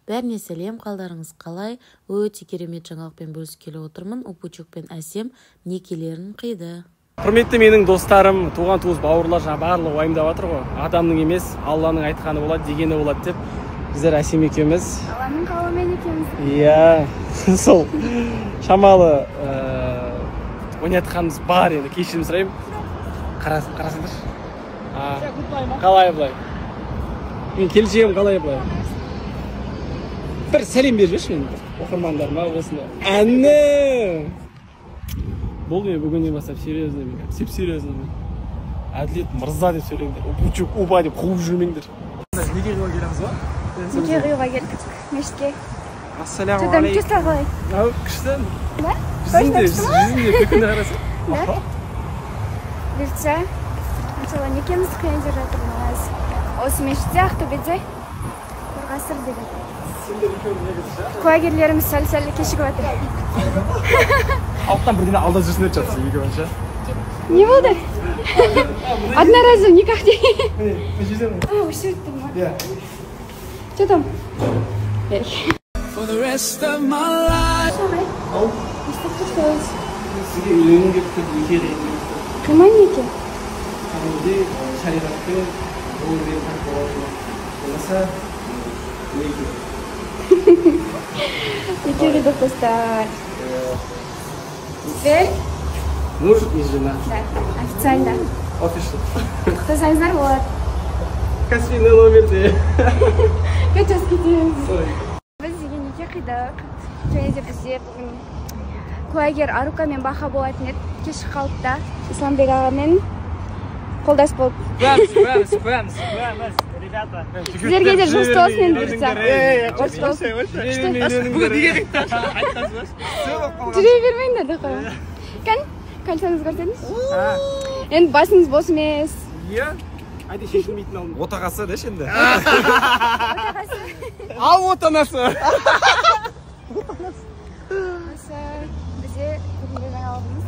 Бәріне сәлем, қалдарыңыз қалай? Өте керемет жаңалықпен бөліскелі отырмын. Упучук пен Әсем некелерін қиды. Құрметті менің достарым, туған туыс бауырлар, барлығы уайымдап жатыр ғой. Адамның емес, Алланың айтқаны болады, дегені болады деп. Біздер Әсем екеуміз. Алланың қалауымен екеуміз. Иә, сол шамалы ойнатқанымыз бар енді, кешірім сұраймын. Қарасыңдар. Қалай былай? Мен келіншегім қалай былай? Бір сәлем беріп жүрші мен оқырмандарыма осыны. Әнні! Болды мен бүгіннен бастап серьезно мен. Серьезно мен. Әділет мырза деп сөйлеңдер. Упучук, упа деп қуып жүрмеңдер. Неге қиюға келеміз ба? Неге қиюға келдік мешітке. Ассаламу алейкум. Түдім Күшті қалай? Күшті. Да? Жүзінде көкінде қараса. Да? Бұйыртса, мысалы некемізді қиын деп жатырмыз. Осы мешітте Ақтөбеде бір ғасыр деген. Куәгерлеріміз сәл-сәл кешігіп жатыр. Алттан бірдеңе алдап жүрсіңдер жатсың, екі бойынша. Не болды? Одноразово никак не. Осы өттім ма? Иә. Что там? Ау? Сізге үйленгім келіп тұр, неке дейін. Қимай неке? Кәдімгідей шариғатпен ол деген тартып алады. Болмаса неке. Неке қидық достар. Теперь? Муж и жена. Да, официально. Official. Құттықтасаңыздар болады. Каспийный номерде. Қайтас кетеміз. Ой. Біз деген неке қидық. Және де бізде куәгер Арука мен Баха болатын еді. Кешіп қалды да Исламбек ағамен қолдас болып. Күбәміз, ребята. Сіздерге де жұмыс болсын енді бұйыртса. Жұмыс болсын. Жүре бермеңдер де қой. Кальсаңыз көрсетіңіз. Енді басыңыз бос емес. Иә? Айда шешілмейтін алдым. Отағасы деші енді. Ал отанасы. Осы бізде бүгінгі жаңалығымыз.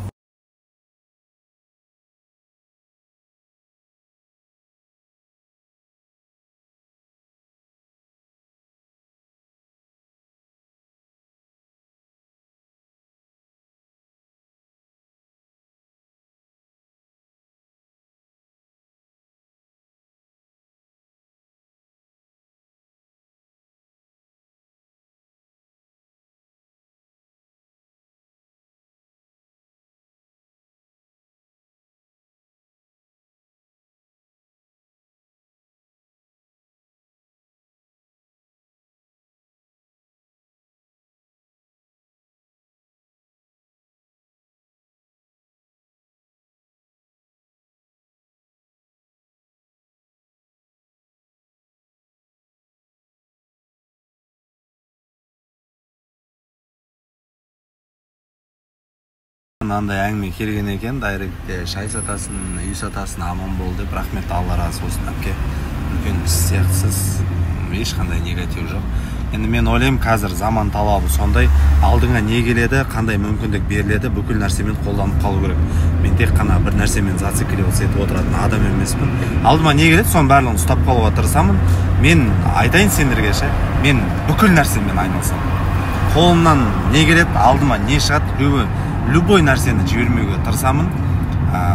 Мынандай әңгіме келген екен, дайректте шай сатасын, үй сатасын, аман бол деп, рахмет, Алла разы болсын әпке. Үлкен біз сияқтысыз, ешқандай негатив жоқ. Енді мен ойлаймын, қазір заман талабы сондай, алдыңа не келеді, қандай мүмкіндік беріледі, бүкіл нәрсемен қолданып қалу керек. Мен тек қана бір нәрсемен зацикливаться етіп отыратын адам емеспін. Алдыма не келеді, соның барлығын ұстап қалуға тырысамын. Мен айтайын сендерге ше, мен бүкіл нәрсемен айналысамын. Қолымнан не келеді, алдыма не шығады, любой нәрсені жібермеуге тырысамын.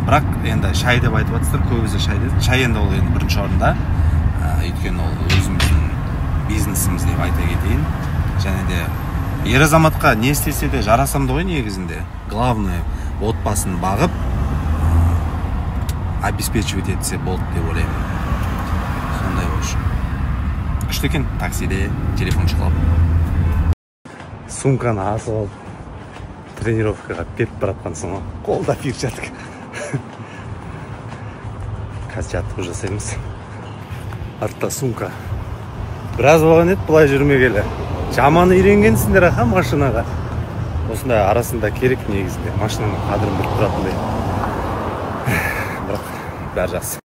Бірақ енді шай деп айтып жатсыздар, көбісі шай дейді. Шай енді ол енді бірінші орында. Өйткені ол өзіміздің бизнесіміз деп айта кетейін. Және де ер азаматқа не істесе де жарасымды ғой негізінде. Главное, отбасын бағып, обеспечивать етсе болды деп ойлаймын. Сондай болшы. Күшті екен, таксиде телефон шықлап. Сумканы асып алып тренировкаға кетіп баратқан соң қолда перчатка. Қазір жаттығу жасаймыз. Артта сумка. Біраз болған еді бұлай жүрмегелі. Жаманы үйренгенсіңдер аха машинаға. Осындай арасында керек негізінде. Машинаның қадірін біліп тұратындай. Бірақ бәрі жақсы.